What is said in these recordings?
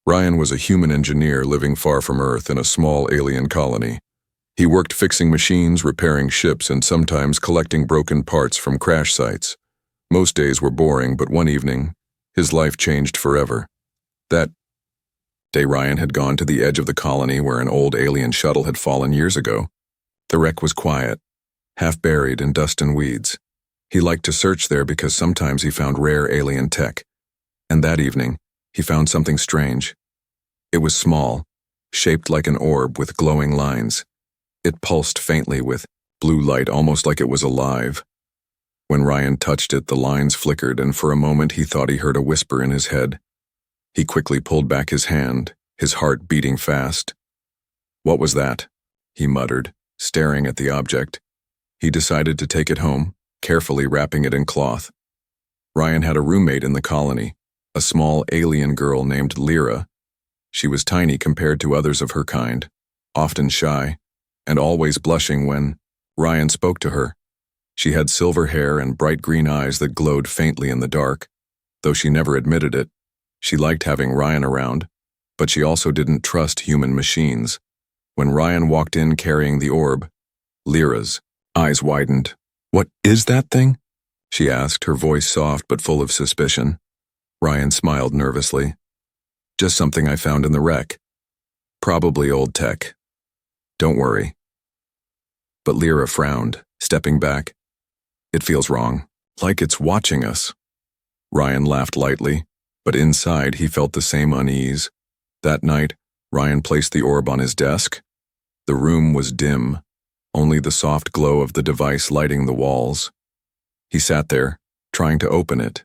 Ryan was a human engineer living far from Earth in a small alien colony. He worked fixing machines, repairing ships, and sometimes collecting broken parts from crash sites. Most days were boring, but one evening, his life changed forever. That day, Ryan had gone to the edge of the colony where an old alien shuttle had fallen years ago. The wreck was quiet, half buried in dust and weeds. He liked to search there because sometimes he found rare alien tech. And that evening, he found something strange. It was small, shaped like an orb with glowing lines. It pulsed faintly with blue light, almost like it was alive. When Ryan touched it, the lines flickered, and for a moment he thought he heard a whisper in his head. He quickly pulled back his hand, his heart beating fast. "What was that?" he muttered, staring at the object. He decided to take it home, carefully wrapping it in cloth. Ryan had a roommate in the colony, a small alien girl named Lyra. She was tiny compared to others of her kind, often shy, and always blushing when Ryan spoke to her. She had silver hair and bright green eyes that glowed faintly in the dark. Though she never admitted it, she liked having Ryan around, but she also didn't trust human machines. When Ryan walked in carrying the orb, Lyra's eyes widened. "What is that thing?" she asked, her voice soft but full of suspicion. Ryan smiled nervously. "Just something I found in the wreck. Probably old tech. Don't worry." But Lyra frowned, stepping back. "It feels wrong, like it's watching us." Ryan laughed lightly, but inside he felt the same unease. That night, Ryan placed the orb on his desk. The room was dim, only the soft glow of the device lighting the walls. He sat there, trying to open it.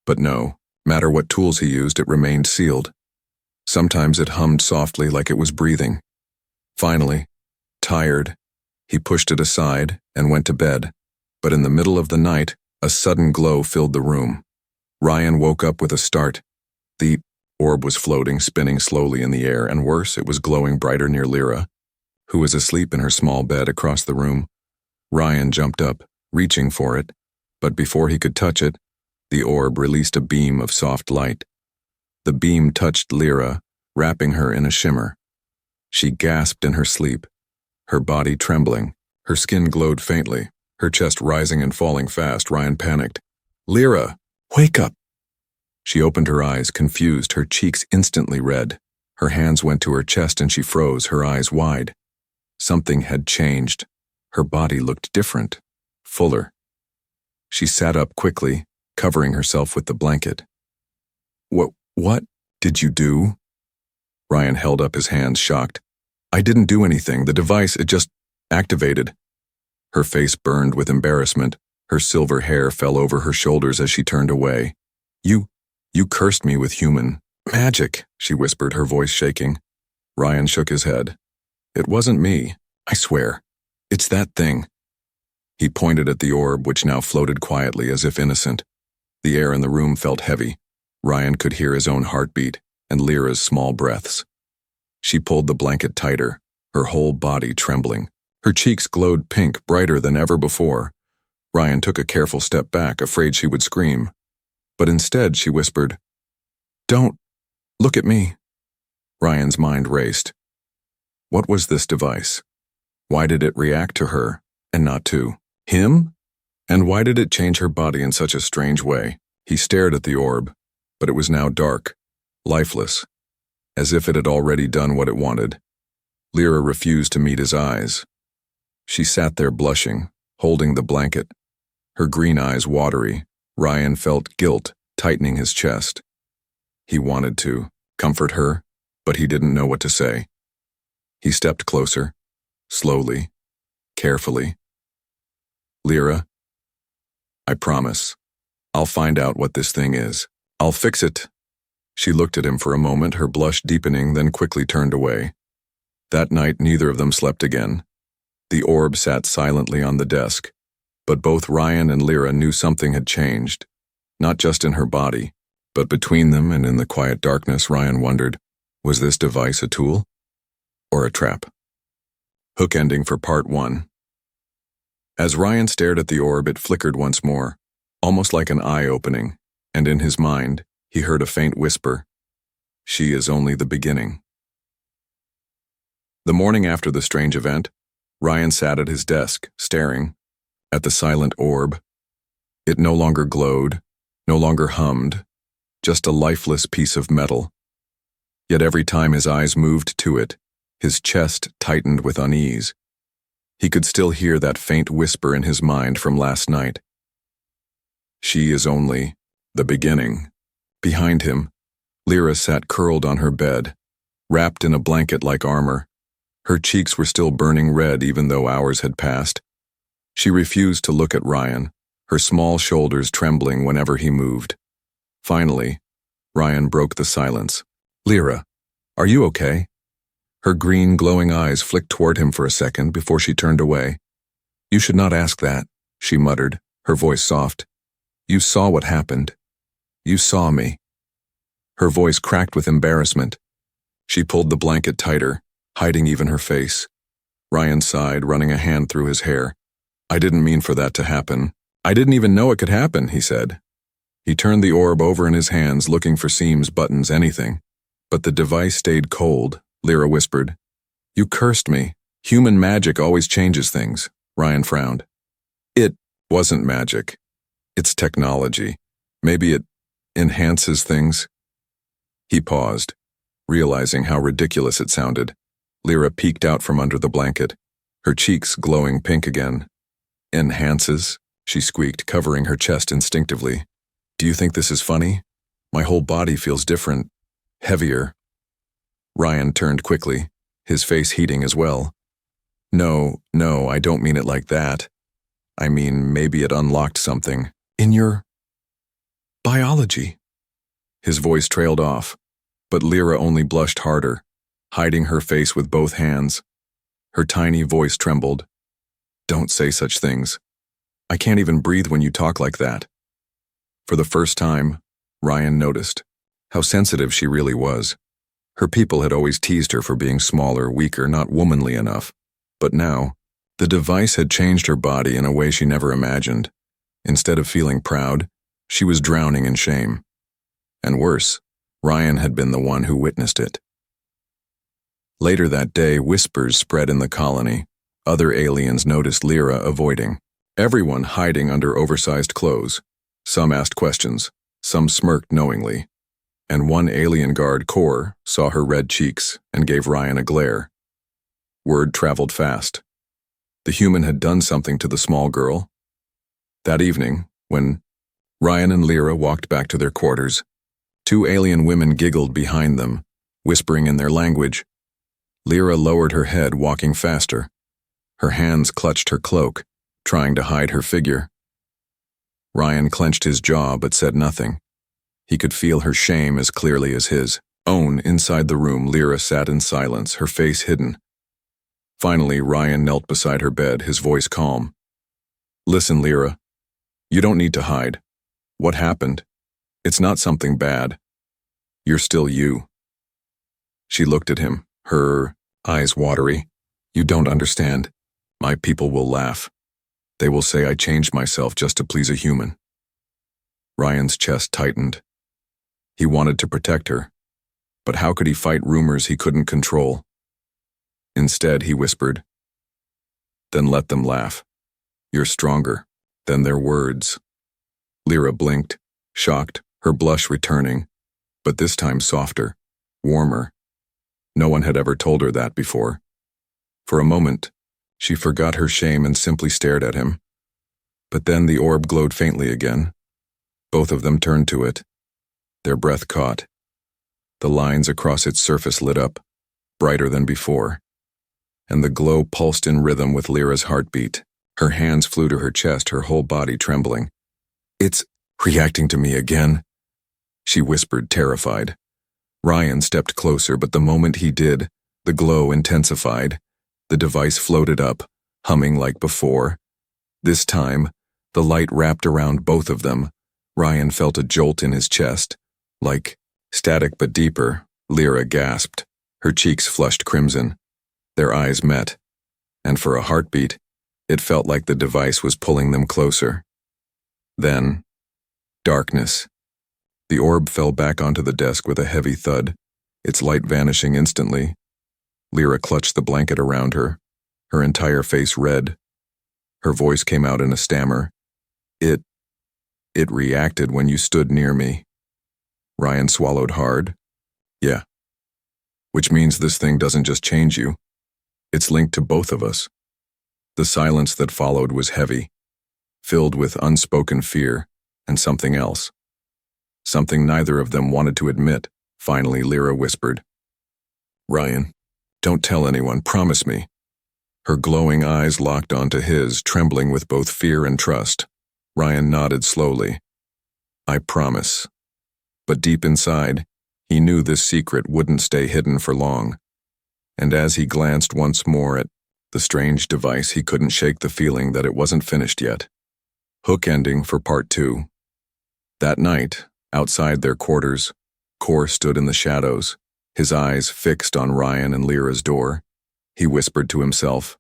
But no matter what tools he used, it remained sealed. Sometimes it hummed softly like it was breathing. Finally, tired, he pushed it aside and went to bed. But in the middle of the night, a sudden glow filled the room. Ryan woke up with a start. The orb was floating, spinning slowly in the air, and worse, it was glowing brighter near Lyra, who was asleep in her small bed across the room. Ryan jumped up, reaching for it, but before he could touch it, the orb released a beam of soft light. The beam touched Lyra, wrapping her in a shimmer. She gasped in her sleep, her body trembling. Her skin glowed faintly, her chest rising and falling fast. Ryan panicked. "Lyra, wake up!" She opened her eyes, confused, her cheeks instantly red. Her hands went to her chest and she froze, her eyes wide. Something had changed. Her body looked different, fuller. She sat up quickly, covering herself with the blanket. What did you do?" Ryan held up his hands, shocked. "I didn't do anything. The device, it just activated." Her face burned with embarrassment. Her silver hair fell over her shoulders as she turned away. You cursed me with human magic," she whispered, her voice shaking. Ryan shook his head. "It wasn't me, I swear. It's that thing." He pointed at the orb, which now floated quietly as if innocent. The air in the room felt heavy. Ryan could hear his own heartbeat and Lyra's small breaths. She pulled the blanket tighter, her whole body trembling. Her cheeks glowed pink, brighter than ever before. Ryan took a careful step back, afraid she would scream. But instead, she whispered, "Don't look at me." Ryan's mind raced. What was this device? Why did it react to her, and not to him? And why did it change her body in such a strange way? He stared at the orb, but it was now dark, lifeless, as if it had already done what it wanted. Lyra refused to meet his eyes. She sat there blushing, holding the blanket, her green eyes watery. Ryan felt guilt tightening his chest. He wanted to comfort her, but he didn't know what to say. He stepped closer, slowly, carefully. "Lyra, I promise. I'll find out what this thing is. I'll fix it." She looked at him for a moment, her blush deepening, then quickly turned away. That night, neither of them slept again. The orb sat silently on the desk, but both Ryan and Lyra knew something had changed, not just in her body, but between them and in the quiet darkness. Ryan wondered, was this device a tool or a trap? Hook ending for Part 1. As Ryan stared at the orb, it flickered once more, almost like an eye opening, and in his mind, he heard a faint whisper. She is only the beginning. The morning after the strange event, Ryan sat at his desk, staring at the silent orb. It no longer glowed, no longer hummed, just a lifeless piece of metal. Yet every time his eyes moved to it, his chest tightened with unease. He could still hear that faint whisper in his mind from last night. She is only the beginning. Behind him, Lyra sat curled on her bed, wrapped in a blanket like armor. Her cheeks were still burning red even though hours had passed. She refused to look at Ryan, her small shoulders trembling whenever he moved. Finally, Ryan broke the silence. "Lyra, are you okay?" Her green, glowing eyes flicked toward him for a second before she turned away. "You should not ask that," she muttered, her voice soft. "You saw what happened. You saw me." Her voice cracked with embarrassment. She pulled the blanket tighter, hiding even her face. Ryan sighed, running a hand through his hair. "I didn't mean for that to happen. I didn't even know it could happen," he said. He turned the orb over in his hands, looking for seams, buttons, anything. But the device stayed cold. Lyra whispered. "You cursed me. Human magic always changes things." Ryan frowned. "It wasn't magic. It's technology. Maybe it enhances things." He paused, realizing how ridiculous it sounded. Lyra peeked out from under the blanket, her cheeks glowing pink again. "Enhances?" she squeaked, covering her chest instinctively. "Do you think this is funny? My whole body feels different, heavier." Ryan turned quickly, his face heating as well. No, I don't mean it like that. I mean, maybe it unlocked something. In your biology." His voice trailed off, but Lyra only blushed harder, hiding her face with both hands. Her tiny voice trembled. "Don't say such things. I can't even breathe when you talk like that." For the first time, Ryan noticed how sensitive she really was. Her people had always teased her for being smaller, weaker, not womanly enough. But now, the device had changed her body in a way she never imagined. Instead of feeling proud, she was drowning in shame. And worse, Ryan had been the one who witnessed it. Later that day, whispers spread in the colony. Other aliens noticed Lyra avoiding, everyone hiding under oversized clothes. Some asked questions, some smirked knowingly. And one alien guard, Core, saw her red cheeks and gave Ryan a glare. Word traveled fast. The human had done something to the small girl. That evening, when Ryan and Lyra walked back to their quarters, two alien women giggled behind them, whispering in their language. Lyra lowered her head, walking faster. Her hands clutched her cloak, trying to hide her figure. Ryan clenched his jaw but said nothing. He could feel her shame as clearly as his own. Inside the room, Lyra sat in silence, her face hidden. Finally, Ryan knelt beside her bed, his voice calm. "Listen, Lyra. You don't need to hide. What happened? It's not something bad. You're still you." She looked at him, her eyes watery. "You don't understand. My people will laugh. They will say I changed myself just to please a human." Ryan's chest tightened. He wanted to protect her, but how could he fight rumors he couldn't control? Instead, he whispered, "Then let them laugh. You're stronger than their words." Lyra blinked, shocked, her blush returning, but this time softer, warmer. No one had ever told her that before. For a moment, she forgot her shame and simply stared at him. But then the orb glowed faintly again. Both of them turned to it. Their breath caught. The lines across its surface lit up, brighter than before, and the glow pulsed in rhythm with Lyra's heartbeat. Her hands flew to her chest, her whole body trembling. "It's reacting to me again," she whispered, terrified. Ryan stepped closer, but the moment he did, the glow intensified. The device floated up, humming like before. This time, the light wrapped around both of them. Ryan felt a jolt in his chest, like static but deeper. Lyra gasped, her cheeks flushed crimson. Their eyes met, and for a heartbeat, it felt like the device was pulling them closer. Then, darkness. The orb fell back onto the desk with a heavy thud. its light vanishing instantly. Lyra clutched the blanket around her, her entire face red. Her voice came out in a stammer. It reacted when you stood near me. Ryan swallowed hard. Yeah. Which means this thing doesn't just change you. It's linked to both of us. The silence that followed was heavy, filled with unspoken fear and something else. Something neither of them wanted to admit. Finally, Lyra whispered, "Ryan, don't tell anyone, promise me." Her glowing eyes locked onto his, trembling with both fear and trust. Ryan nodded slowly. "I promise." But deep inside, he knew this secret wouldn't stay hidden for long. And as he glanced once more at the strange device, he couldn't shake the feeling that it wasn't finished yet. Hook ending for part 2. That night, outside their quarters, Kor stood in the shadows, his eyes fixed on Ryan and Lyra's door. He whispered to himself,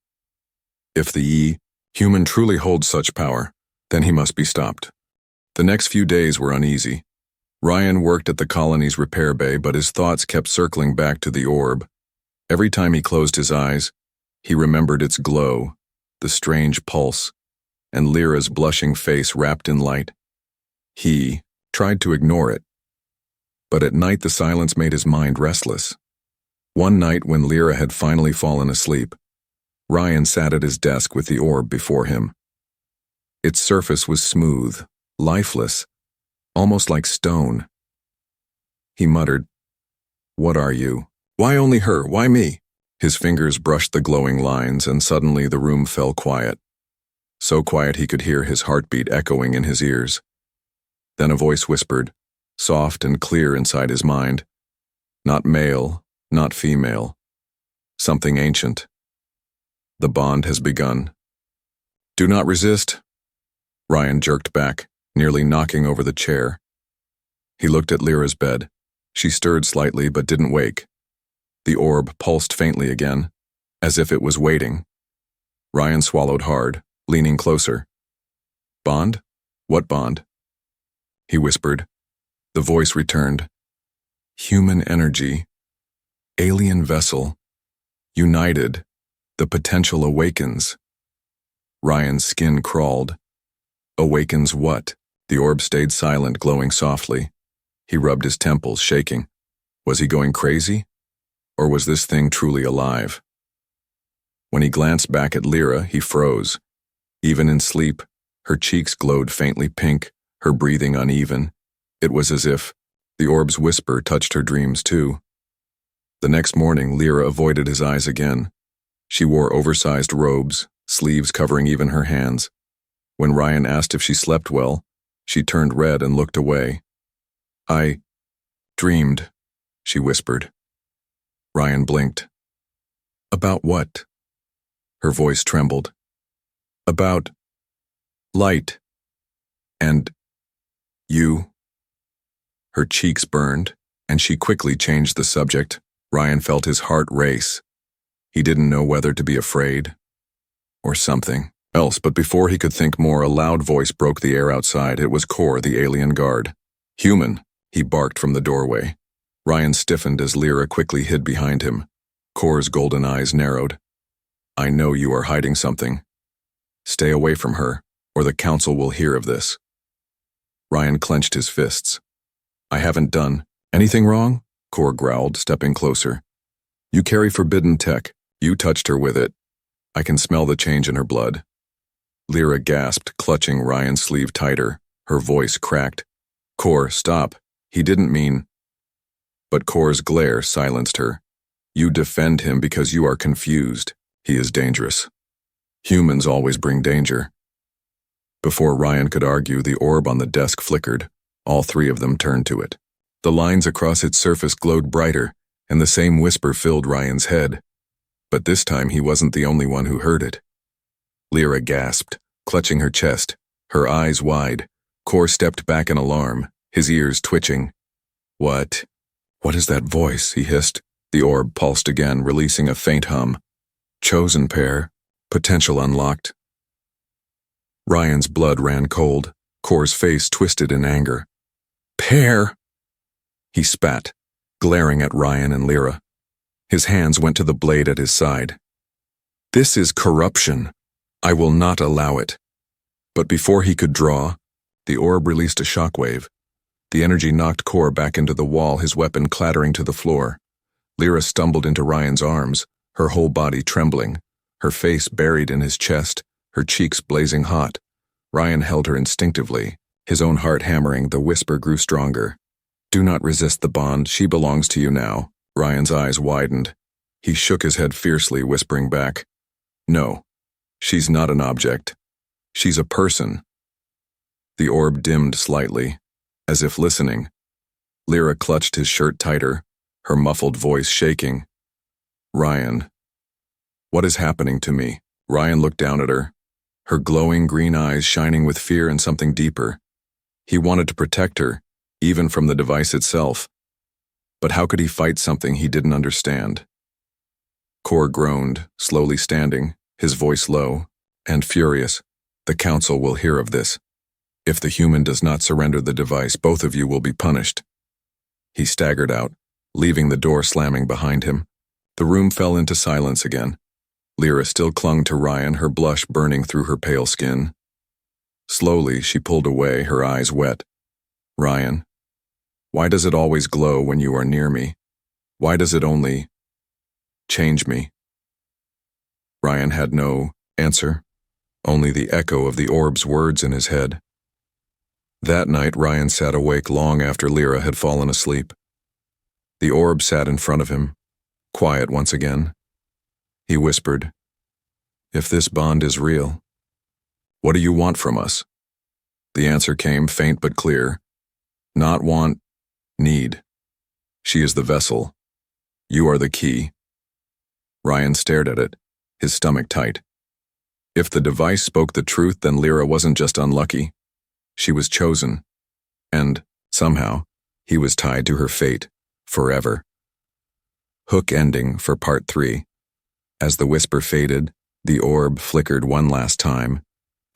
"If the human truly holds such power, then he must be stopped." The next few days were uneasy. Ryan worked at the colony's repair bay, but his thoughts kept circling back to the orb. Every time he closed his eyes, he remembered its glow, the strange pulse, and Lyra's blushing face wrapped in light. He tried to ignore it, but at night the silence made his mind restless. One night when Lyra had finally fallen asleep, Ryan sat at his desk with the orb before him. Its surface was smooth, lifeless, almost like stone. He muttered, "What are you? Why only her? Why me?" His fingers brushed the glowing lines, and suddenly the room fell quiet. So quiet he could hear his heartbeat echoing in his ears. Then a voice whispered, soft and clear inside his mind, not male, not female, something ancient. "The bond has begun. Do not resist." Ryan jerked back, nearly knocking over the chair. He looked at Lyra's bed. She stirred slightly but didn't wake. The orb pulsed faintly again, as if it was waiting. Ryan swallowed hard, leaning closer. "Bond? What bond?" He whispered. The voice returned. "Human energy. Alien vessel. United. The potential awakens." Ryan's skin crawled. Awakens what? The orb stayed silent, glowing softly. He rubbed his temples, shaking. Was he going crazy? Or was this thing truly alive? When he glanced back at Lyra, he froze. Even in sleep, her cheeks glowed faintly pink, her breathing uneven. It was as if the orb's whisper touched her dreams too. The next morning, Lyra avoided his eyes again. She wore oversized robes, sleeves covering even her hands. When Ryan asked if she slept well, she turned red and looked away. "I dreamed," she whispered. Ryan blinked. "About what?" Her voice trembled. "About light. And you." Her cheeks burned, and she quickly changed the subject. Ryan felt his heart race. He didn't know whether to be afraid or something else, but before he could think more, a loud voice broke the air outside. It was Kor, the alien guard. "Human," he barked from the doorway. Ryan stiffened as Lyra quickly hid behind him. Kor's golden eyes narrowed. "I know you are hiding something. Stay away from her, or the council will hear of this." Ryan clenched his fists. "I haven't done anything wrong?" Kor growled, stepping closer. "You carry forbidden tech. You touched her with it. I can smell the change in her blood." Lyra gasped, clutching Ryan's sleeve tighter. Her voice cracked. "Kor, stop. He didn't mean..." But Kor's glare silenced her. "You defend him because you are confused. He is dangerous. Humans always bring danger." Before Ryan could argue, the orb on the desk flickered. All three of them turned to it. The lines across its surface glowed brighter, and the same whisper filled Ryan's head. But this time he wasn't the only one who heard it. Lyra gasped, clutching her chest, her eyes wide. Kor stepped back in alarm, his ears twitching. What is that voice?" he hissed. The orb pulsed again, releasing a faint hum. "Chosen pair. Potential unlocked." Ryan's blood ran cold. Kor's face twisted in anger. "Pair!" He spat, glaring at Ryan and Lyra. His hands went to the blade at his side. "This is corruption. I will not allow it." But before he could draw, the orb released a shockwave. The energy knocked Kor back into the wall, his weapon clattering to the floor. Lyra stumbled into Ryan's arms, her whole body trembling, her face buried in his chest, her cheeks blazing hot. Ryan held her instinctively, his own heart hammering. The whisper grew stronger. "Do not resist the bond. She belongs to you now." Ryan's eyes widened. He shook his head fiercely, whispering back, "No, she's not an object. She's a person." The orb dimmed slightly, as if listening. Lyra clutched his shirt tighter, her muffled voice shaking. "Ryan, what is happening to me?" Ryan looked down at her, her glowing green eyes shining with fear and something deeper. He wanted to protect her, even from the device itself. But how could he fight something he didn't understand? Kor groaned, slowly standing, his voice low and furious. "The Council will hear of this. If the human does not surrender the device, both of you will be punished." He staggered out, leaving the door slamming behind him. The room fell into silence again. Lyra still clung to Ryan, her blush burning through her pale skin. Slowly, she pulled away, her eyes wet. "Ryan, why does it always glow when you are near me? Why does it only change me?" Ryan had no answer, only the echo of the orb's words in his head. That night, Ryan sat awake long after Lyra had fallen asleep. The orb sat in front of him, quiet once again. He whispered, "If this bond is real, what do you want from us?" The answer came, faint but clear. "Not want, need. She is the vessel. You are the key." Ryan stared at it, his stomach tight. If the device spoke the truth, then Lyra wasn't just unlucky. She was chosen. And, somehow, he was tied to her fate, forever. Hook ending for Part 3. As the whisper faded, the orb flickered one last time,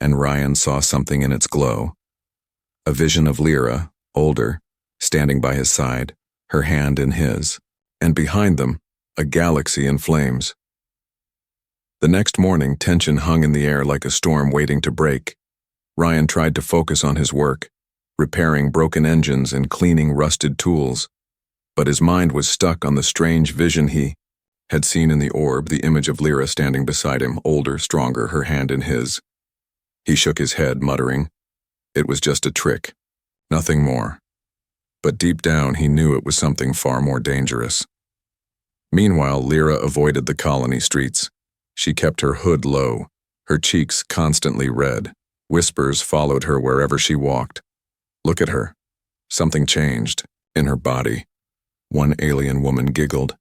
and Ryan saw something in its glow. A vision of Lyra, older, standing by his side, her hand in his, and behind them, a galaxy in flames. The next morning, tension hung in the air like a storm waiting to break. Ryan tried to focus on his work, repairing broken engines and cleaning rusted tools. But his mind was stuck on the strange vision he had seen in the orb, the image of Lyra standing beside him, older, stronger, her hand in his. He shook his head, muttering, it was just a trick, nothing more. But deep down, he knew it was something far more dangerous. Meanwhile, Lyra avoided the colony streets. She kept her hood low, her cheeks constantly red. Whispers followed her wherever she walked. "Look at her." Something changed in her body. One alien woman giggled.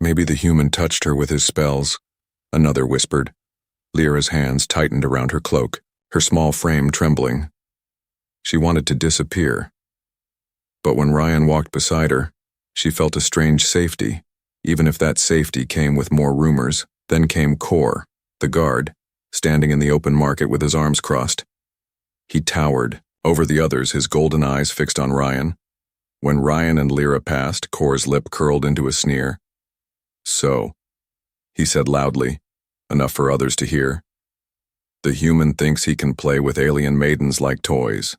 "Maybe the human touched her with his spells," another whispered. Lyra's hands tightened around her cloak, her small frame trembling. She wanted to disappear. But when Ryan walked beside her, she felt a strange safety, even if that safety came with more rumors. Then came Kor, the guard, standing in the open market with his arms crossed. He towered over the others, his golden eyes fixed on Ryan. When Ryan and Lyra passed, Kor's lip curled into a sneer. "So," he said loudly, enough for others to hear, "the human thinks he can play with alien maidens like toys."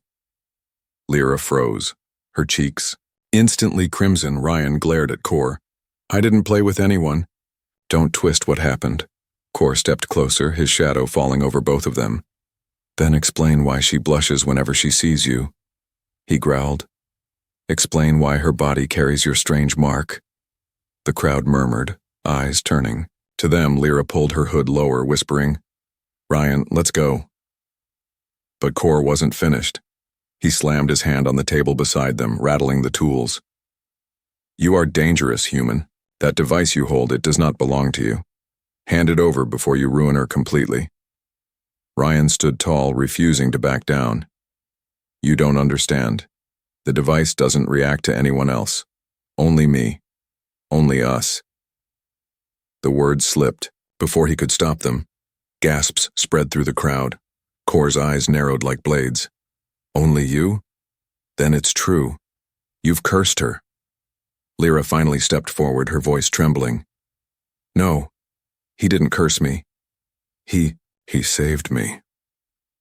Lyra froze, her cheeks instantly crimson. Ryan glared at Kor. "I didn't play with anyone." "Don't twist what happened." Kor stepped closer, his shadow falling over both of them. "Then explain why she blushes whenever she sees you," he growled. "Explain why her body carries your strange mark." The crowd murmured, eyes turning. To them, Lyra pulled her hood lower, whispering, "Ryan, let's go." But Kor wasn't finished. He slammed his hand on the table beside them, rattling the tools. "You are dangerous, human. That device you hold, it does not belong to you. Hand it over before you ruin her completely." Ryan stood tall, refusing to back down. "You don't understand. The device doesn't react to anyone else. Only me. Only us." The words slipped before he could stop them. Gasps spread through the crowd. Kor's eyes narrowed like blades. "Only you? Then it's true. You've cursed her." Lyra finally stepped forward, her voice trembling. No, he didn't curse me. He saved me.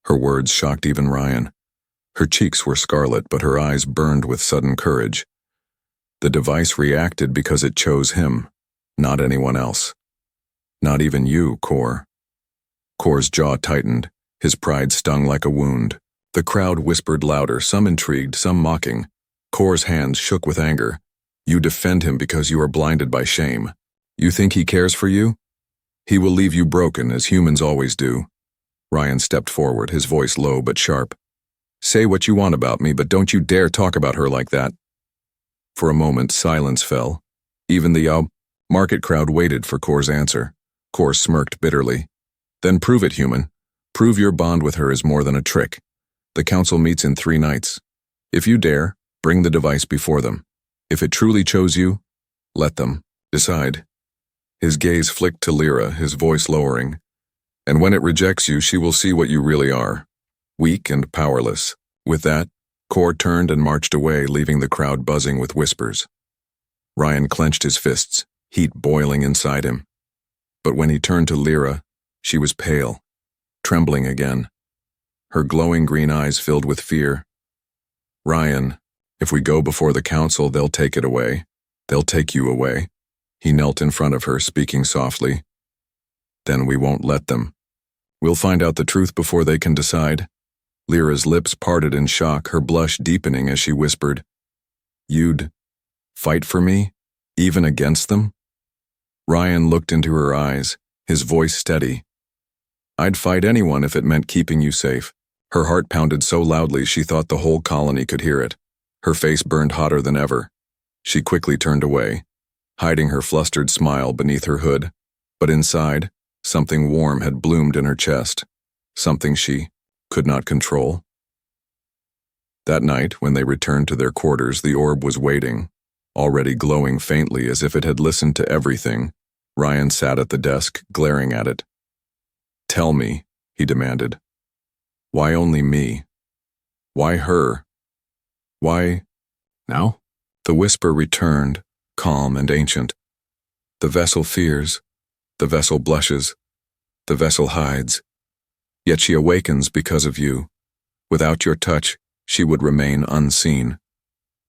Her words shocked even Ryan. Her cheeks were scarlet, but her eyes burned with sudden courage. The device reacted because it chose him, not anyone else. Not even you, Kor. Kor's jaw tightened, his pride stung like a wound. The crowd whispered louder, some intrigued, some mocking. Kor's hands shook with anger. You defend him because you are blinded by shame. You think he cares for you? He will leave you broken, as humans always do. Ryan stepped forward, his voice low but sharp. Say what you want about me, but don't you dare talk about her like that. For a moment, silence fell. Even the market crowd waited for Kor's answer. Kor smirked bitterly. Then prove it, human. Prove your bond with her is more than a trick. The council meets in 3 nights. If you dare, bring the device before them. If it truly chose you, let them decide. His gaze flicked to Lyra, his voice lowering. And when it rejects you, she will see what you really are. Weak and powerless. With that, Kor turned and marched away, leaving the crowd buzzing with whispers. Ryan clenched his fists, heat boiling inside him. But when he turned to Lyra, she was pale, trembling again. Her glowing green eyes filled with fear. Ryan, if we go before the council, they'll take it away. They'll take you away. He knelt in front of her, speaking softly. Then we won't let them. We'll find out the truth before they can decide. Lyra's lips parted in shock, her blush deepening as she whispered, You'd fight for me, even against them? Ryan looked into her eyes, his voice steady. I'd fight anyone if it meant keeping you safe. Her heart pounded so loudly she thought the whole colony could hear it. Her face burned hotter than ever. She quickly turned away, hiding her flustered smile beneath her hood. But inside, something warm had bloomed in her chest, something she could not control. That night, when they returned to their quarters, the orb was waiting, already glowing faintly as if it had listened to everything. Ryan sat at the desk, glaring at it. Tell me, he demanded. Why only me? Why her? Why now? The whisper returned, calm and ancient. The vessel fears, the vessel blushes, the vessel hides. Yet she awakens because of you. Without your touch, she would remain unseen.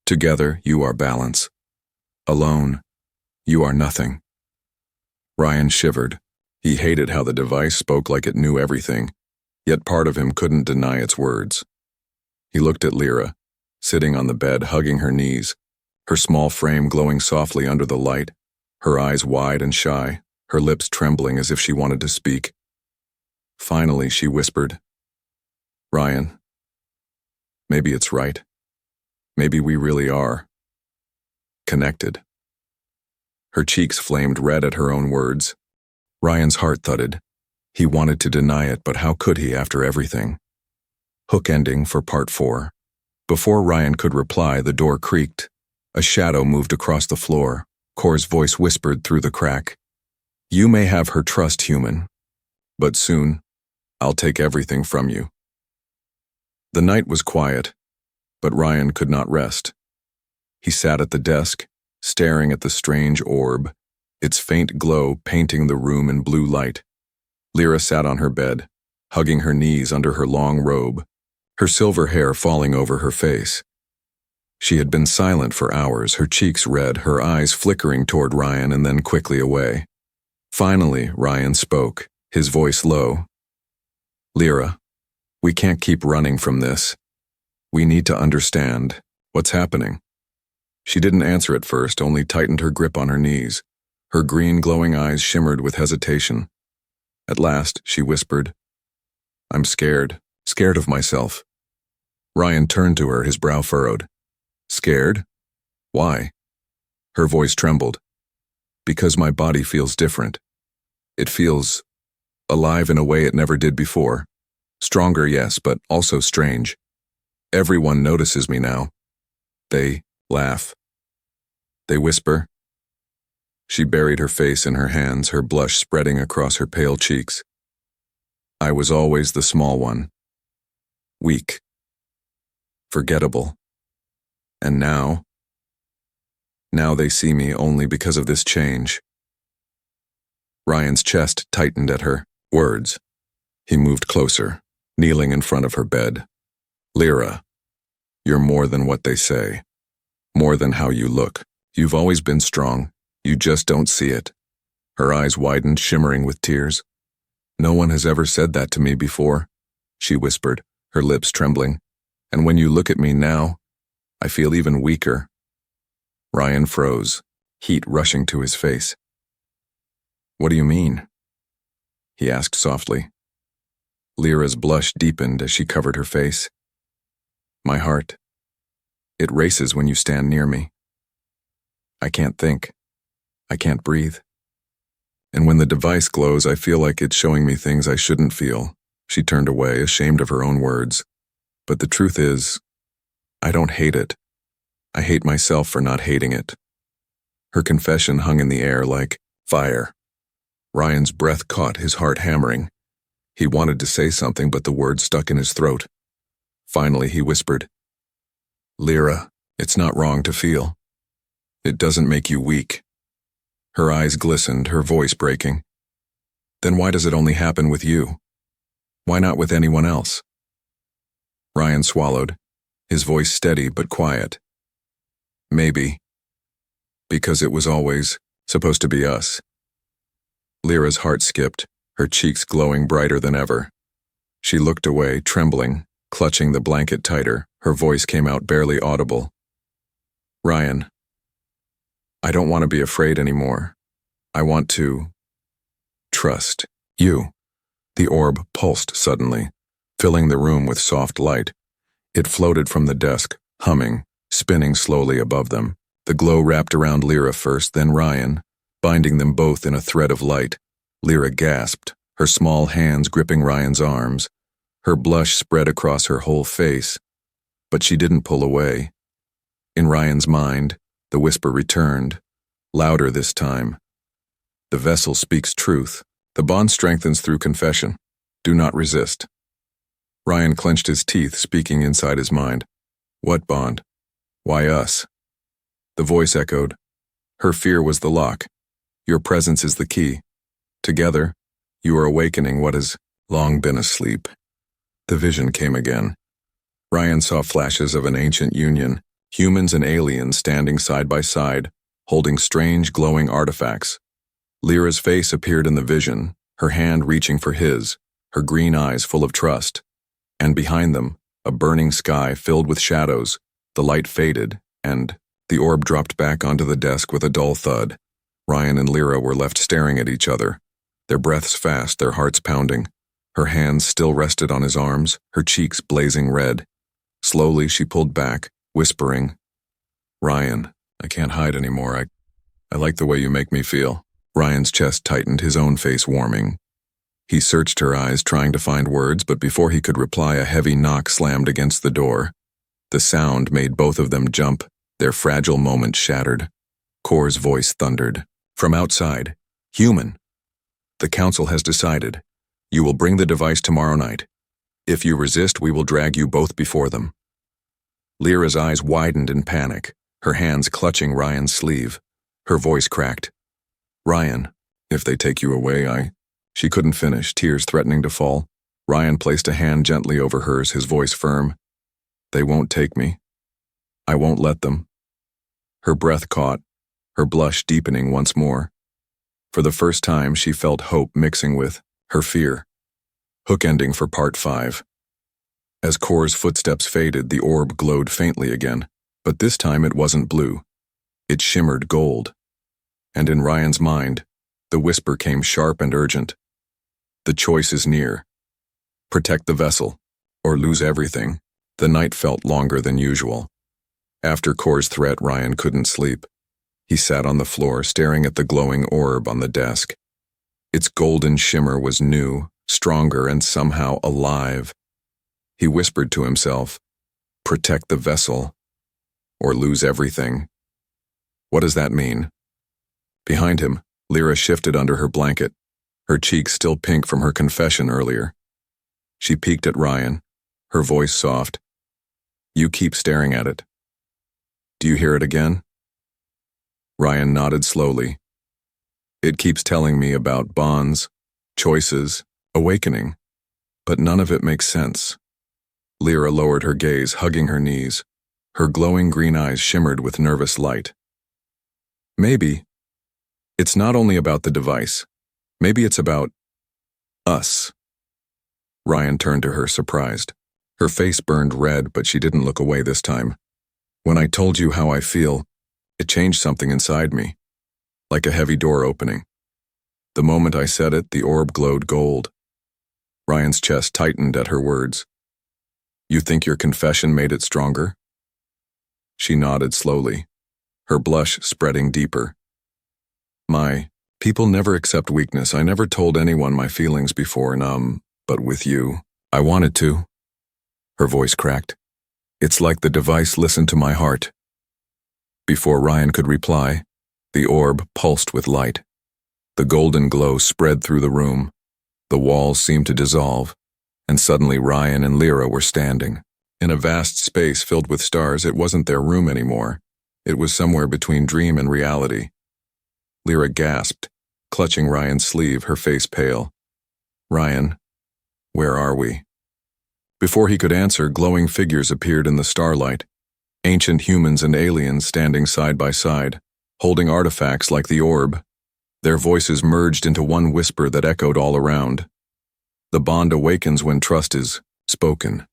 Together, you are balance. Alone, you are nothing. Ryan shivered. He hated how the device spoke like it knew everything, yet part of him couldn't deny its words. He looked at Lyra, sitting on the bed, hugging her knees, her small frame glowing softly under the light, her eyes wide and shy, her lips trembling as if she wanted to speak. Finally, she whispered, Ryan, maybe it's right. Maybe we really are connected. Her cheeks flamed red at her own words. Ryan's heart thudded. He wanted to deny it, but how could he after everything? Hook ending for part 4. Before Ryan could reply, the door creaked. A shadow moved across the floor. Kor's voice whispered through the crack. You may have her trust, human, but soon, I'll take everything from you. The night was quiet, but Ryan could not rest. He sat at the desk, staring at the strange orb, its faint glow painting the room in blue light. Lyra sat on her bed, hugging her knees under her long robe, her silver hair falling over her face. She had been silent for hours, her cheeks red, her eyes flickering toward Ryan and then quickly away. Finally, Ryan spoke, his voice low. Lyra, we can't keep running from this. We need to understand what's happening. She didn't answer at first, only tightened her grip on her knees. Her green glowing eyes shimmered with hesitation. At last, she whispered, I'm scared of myself. Ryan turned to her, his brow furrowed. Scared? Why? Her voice trembled. Because my body feels different. It feels alive in a way it never did before. Stronger, yes, but also strange. Everyone notices me now. They laugh. They whisper. She buried her face in her hands, her blush spreading across her pale cheeks. I was always the small one. Weak. Forgettable. And now, Now they see me only because of this change. Ryan's chest tightened at her words. He moved closer, kneeling in front of her bed. Lyra, you're more than what they say. More than how you look. You've always been strong. You just don't see it. Her eyes widened, shimmering with tears. No one has ever said that to me before, she whispered, her lips trembling. And when you look at me now, I feel even weaker. Ryan froze, heat rushing to his face. What do you mean? He asked softly. Lyra's blush deepened as she covered her face. My heart. It races when you stand near me. I can't think. I can't breathe. And when the device glows, I feel like it's showing me things I shouldn't feel. She turned away, ashamed of her own words. But the truth is, I don't hate it. I hate myself for not hating it. Her confession hung in the air like fire. Ryan's breath caught, his heart hammering. He wanted to say something, but the words stuck in his throat. Finally, he whispered, Lyra, it's not wrong to feel. It doesn't make you weak. Her eyes glistened, her voice breaking. Then why does it only happen with you? Why not with anyone else? Ryan swallowed, his voice steady but quiet. Maybe. Because it was always supposed to be us. Lyra's heart skipped, her cheeks glowing brighter than ever. She looked away, trembling, clutching the blanket tighter. Her voice came out barely audible. Ryan, I don't want to be afraid anymore. I want to trust you. The orb pulsed suddenly, filling the room with soft light. It floated from the desk, humming, spinning slowly above them. The glow wrapped around Lyra first, then Ryan, binding them both in a thread of light. Lyra gasped, her small hands gripping Ryan's arms. Her blush spread across her whole face, but she didn't pull away. In Ryan's mind, the whisper returned, louder this time. The vessel speaks truth. The bond strengthens through confession. Do not resist. Ryan clenched his teeth, speaking inside his mind. What bond? Why us? The voice echoed. Her fear was the lock. Your presence is the key. Together, you are awakening what has long been asleep. The vision came again. Ryan saw flashes of an ancient union, humans and aliens standing side by side, holding strange glowing artifacts. Lyra's face appeared in the vision, her hand reaching for his, her green eyes full of trust. And behind them, a burning sky filled with shadows. The light faded, and the orb dropped back onto the desk with a dull thud. Ryan and Lyra were left staring at each other, their breaths fast, their hearts pounding. Her hands still rested on his arms, her cheeks blazing red. Slowly, she pulled back, whispering, Ryan, I can't hide anymore. I like the way you make me feel. Ryan's chest tightened, his own face warming. He searched her eyes, trying to find words, but before he could reply, a heavy knock slammed against the door. The sound made both of them jump, their fragile moment shattered. Kor's voice thundered. From outside, human. The council has decided. You will bring the device tomorrow night. If you resist, we will drag you both before them. Lyra's eyes widened in panic, her hands clutching Ryan's sleeve. Her voice cracked. Ryan, if they take you away, She couldn't finish, tears threatening to fall. Ryan placed a hand gently over hers, his voice firm. They won't take me. I won't let them. Her breath caught, her blush deepening once more. For the first time, she felt hope mixing with her fear. Hook ending for part 5. As Kor's footsteps faded, the orb glowed faintly again, but this time it wasn't blue. It shimmered gold. And in Ryan's mind, the whisper came sharp and urgent. The choice is near. Protect the vessel, or lose everything. The night felt longer than usual. After Kor's threat, Ryan couldn't sleep. He sat on the floor, staring at the glowing orb on the desk. Its golden shimmer was new, stronger, and somehow alive. He whispered to himself, protect the vessel, or lose everything. What does that mean? Behind him, Lyra shifted under her blanket, her cheeks still pink from her confession earlier. She peeked at Ryan, her voice soft. You keep staring at it. Do you hear it again? Ryan nodded slowly. It keeps telling me about bonds, choices, awakening, but none of it makes sense. Lyra lowered her gaze, hugging her knees. Her glowing green eyes shimmered with nervous light. Maybe it's not only about the device. Maybe it's about us. Ryan turned to her, surprised. Her face burned red, but she didn't look away this time. When I told you how I feel, it changed something inside me, like a heavy door opening. The moment I said it, the orb glowed gold. Ryan's chest tightened at her words. You think your confession made it stronger? She nodded slowly, her blush spreading deeper. People never accept weakness. I never told anyone my feelings before, but with you, I wanted to. Her voice cracked. It's like the device listened to my heart. Before Ryan could reply, the orb pulsed with light. The golden glow spread through the room. The walls seemed to dissolve, and suddenly Ryan and Lyra were standing. In a vast space filled with stars. It wasn't their room anymore. It was somewhere between dream and reality. Lyra gasped, clutching Ryan's sleeve, her face pale. Ryan, where are we? Before he could answer, glowing figures appeared in the starlight. Ancient humans and aliens standing side by side, holding artifacts like the orb. Their voices merged into one whisper that echoed all around. The bond awakens when trust is spoken.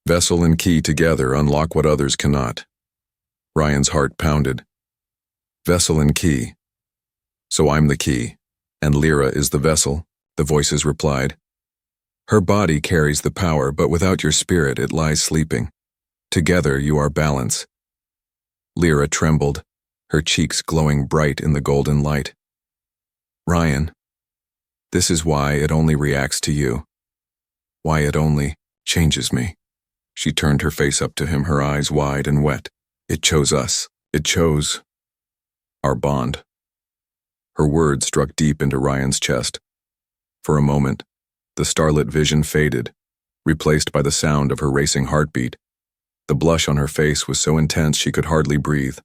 Vessel and key together unlock what others cannot. Ryan's heart pounded. Vessel and key. So I'm the key, and Lyra is the vessel, the voices replied. Her body carries the power, but without your spirit it lies sleeping. Together you are balance. Lyra trembled, her cheeks glowing bright in the golden light. Ryan, this is why it only reacts to you. Why it only changes me. She turned her face up to him, her eyes wide and wet. It chose us. It chose our bond. Her words struck deep into Ryan's chest. For a moment, the starlit vision faded, replaced by the sound of her racing heartbeat. The blush on her face was so intense she could hardly breathe.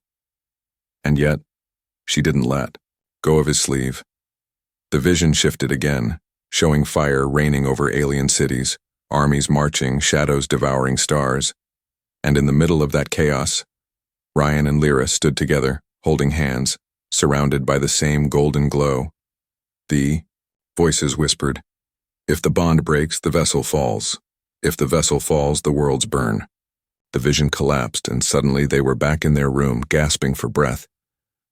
And yet, she didn't let go of his sleeve. The vision shifted again, showing fire raining over alien cities, armies marching, shadows devouring stars. And in the middle of that chaos, Ryan and Lyra stood together, holding hands, surrounded by the same golden glow. The voices whispered, if the bond breaks, the vessel falls. If the vessel falls, the worlds burn. The vision collapsed, and suddenly they were back in their room, gasping for breath.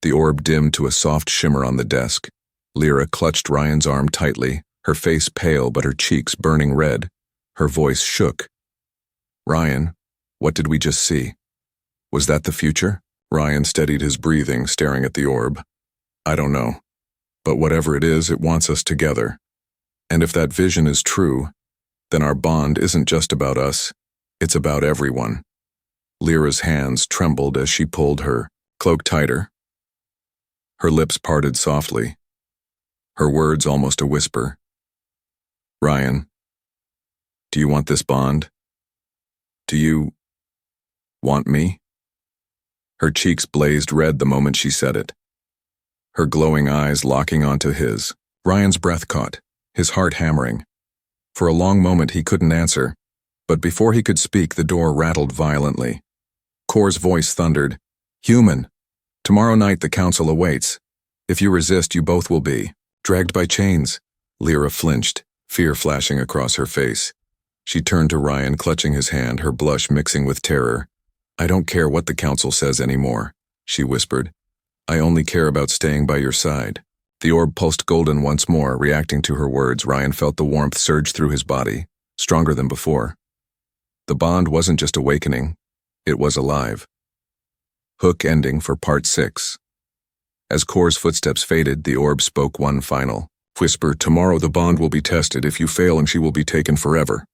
The orb dimmed to a soft shimmer on the desk. Lyra clutched Ryan's arm tightly, her face pale but her cheeks burning red. Her voice shook. Ryan, what did we just see? Was that the future? Ryan steadied his breathing, staring at the orb. I don't know. But whatever it is, it wants us together. And if that vision is true, then our bond isn't just about us, it's about everyone. Lyra's hands trembled as she pulled her cloak tighter. Her lips parted softly, her words almost a whisper. Ryan, do you want this bond? Do you want me? Her cheeks blazed red the moment she said it, her glowing eyes locking onto his. Ryan's breath caught, his heart hammering. For a long moment he couldn't answer, but before he could speak, the door rattled violently. Kor's voice thundered, Human, tomorrow night the council awaits. If you resist, you both will be dragged by chains. Lyra flinched, fear flashing across her face. She turned to Ryan, clutching his hand, her blush mixing with terror. I don't care what the council says anymore, she whispered. I only care about staying by your side. The orb pulsed golden once more, reacting to her words. Ryan felt the warmth surge through his body, stronger than before. The bond wasn't just awakening, it was alive. Hook ending for Part 6. As Kor's footsteps faded, the orb spoke one final whisper. Tomorrow the bond will be tested. If you fail, and she will be taken forever.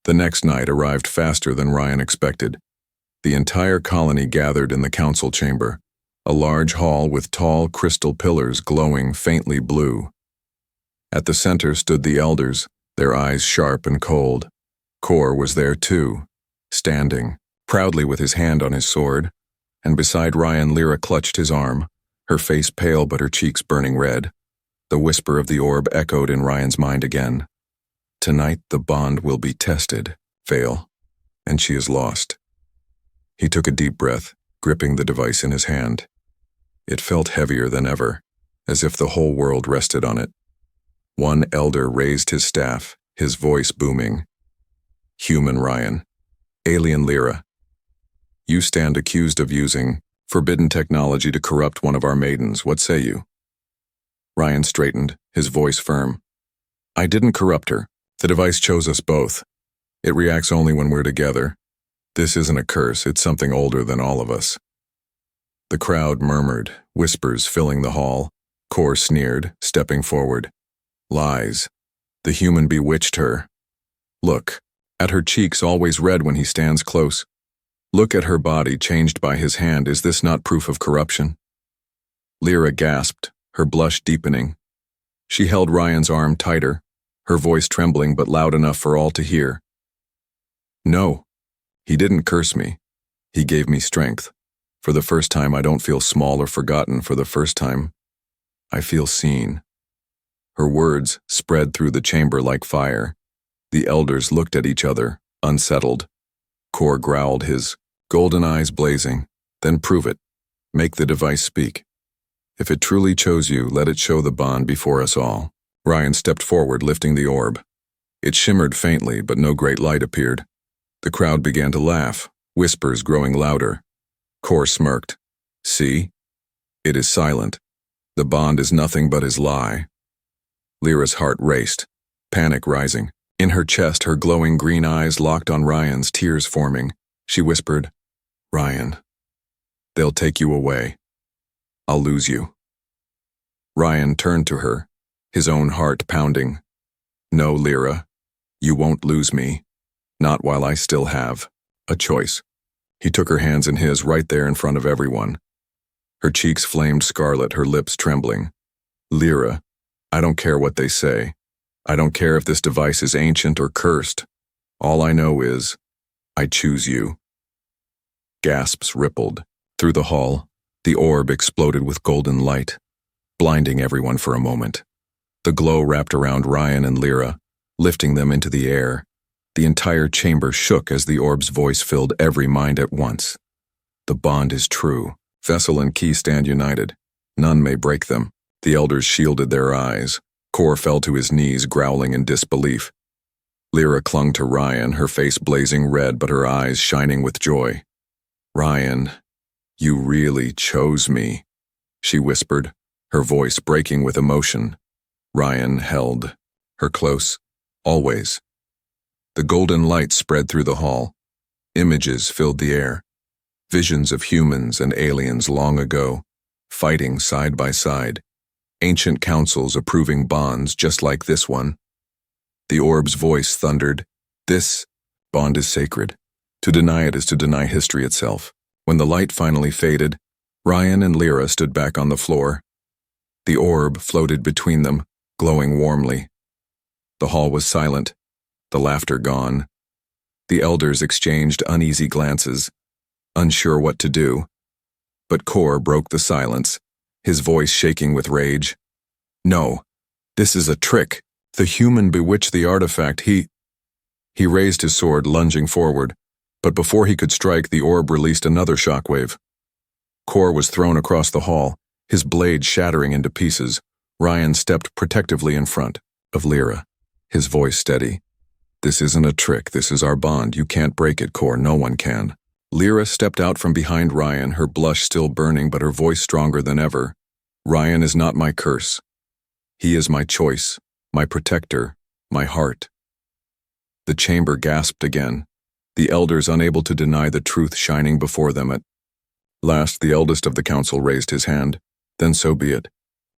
The next night arrived faster than Ryan expected. The entire colony gathered in the council chamber, a large hall with tall crystal pillars glowing faintly blue. At the center stood the elders, their eyes sharp and cold. Kor was there too, standing, proudly with his hand on his sword, and beside Ryan, Lyra clutched his arm, her face pale but her cheeks burning red. The whisper of the orb echoed in Ryan's mind again. Tonight the bond will be tested, fail, and she is lost. He took a deep breath, gripping the device in his hand. It felt heavier than ever, as if the whole world rested on it. One elder raised his staff, his voice booming. Human Ryan. Alien Lyra. You stand accused of using forbidden technology to corrupt one of our maidens. What say you? Ryan straightened, his voice firm. I didn't corrupt her. The device chose us both. It reacts only when we're together. This isn't a curse, it's something older than all of us. The crowd murmured, whispers filling the hall. Kor sneered, stepping forward. Lies. The human bewitched her. Look, at her cheeks always red when he stands close. Look at her body changed by his hand. Is this not proof of corruption? Lyra gasped, her blush deepening. She held Ryan's arm tighter, her voice trembling but loud enough for all to hear. No, he didn't curse me. He gave me strength. For the first time, I don't feel small or forgotten. For the first time, I feel seen. Her words spread through the chamber like fire. The elders looked at each other, unsettled. Kor growled, his golden eyes blazing. Then prove it. Make the device speak. If it truly chose you, let it show the bond before us all. Ryan stepped forward, lifting the orb. It shimmered faintly, but no great light appeared. The crowd began to laugh, whispers growing louder. Kor smirked. See? It is silent. The bond is nothing but his lie. Lyra's heart raced, panic rising. In her chest, her glowing green eyes locked on Ryan's, tears forming. She whispered, Ryan, they'll take you away. I'll lose you. Ryan turned to her, his own heart pounding. No, Lyra, you won't lose me. Not while I still have a choice. He took her hands in his right there in front of everyone. Her cheeks flamed scarlet, her lips trembling. Lyra, I don't care what they say. I don't care if this device is ancient or cursed. All I know is, I choose you. Gasps rippled. Through the hall, the orb exploded with golden light, blinding everyone for a moment. The glow wrapped around Ryan and Lyra, lifting them into the air. The entire chamber shook as the orb's voice filled every mind at once. The bond is true. Vessel and key stand united. None may break them. The elders shielded their eyes. Kor fell to his knees, growling in disbelief. Lyra clung to Ryan, her face blazing red but her eyes shining with joy. Ryan, you really chose me, she whispered, her voice breaking with emotion. Ryan held her close, always. The golden light spread through the hall. Images filled the air. Visions of humans and aliens long ago, fighting side by side. Ancient councils approving bonds just like this one. The orb's voice thundered, this bond is sacred. To deny it is to deny history itself. When the light finally faded, Ryan and Lyra stood back on the floor. The orb floated between them, glowing warmly. The hall was silent, the laughter gone. The elders exchanged uneasy glances, unsure what to do. But Kor broke the silence, his voice shaking with rage. No, this is a trick. The human bewitched the artifact. He raised his sword, lunging forward, but before he could strike, the orb released another shockwave. Kor was thrown across the hall, his blade shattering into pieces. Ryan stepped protectively in front of Lyra, his voice steady. This isn't a trick, this is our bond. You can't break it, Kor, no one can. Lyra stepped out from behind Ryan, her blush still burning but her voice stronger than ever. Ryan is not my curse. He is my choice, my protector, my heart. The chamber gasped again, the elders unable to deny the truth shining before them. At last, the eldest of the council raised his hand. Then so be it.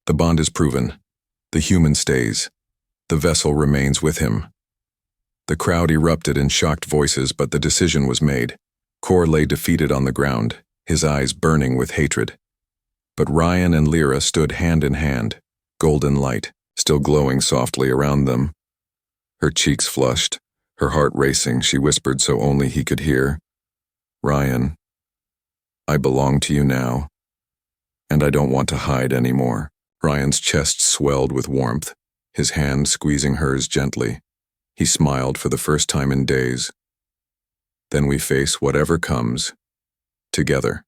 The bond is proven. The human stays. The vessel remains with him. The crowd erupted in shocked voices, but the decision was made. Kor lay defeated on the ground, his eyes burning with hatred. But Ryan and Lyra stood hand in hand, golden light still glowing softly around them. Her cheeks flushed, her heart racing. She whispered so only he could hear, Ryan, I belong to you now. And I don't want to hide anymore. Ryan's chest swelled with warmth, his hand squeezing hers gently. He smiled for the first time in days. Then we face whatever comes, together.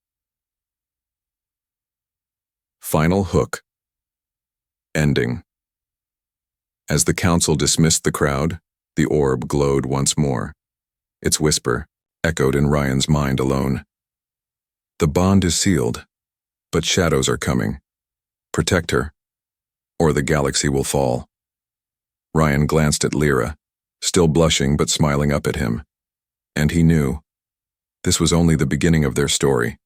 Final hook. Ending. As the council dismissed the crowd, the orb glowed once more. Its whisper echoed in Ryan's mind alone. The bond is sealed, but shadows are coming. Protect her, or the galaxy will fall. Ryan glanced at Lyra, still blushing but smiling up at him. And he knew. This was only the beginning of their story.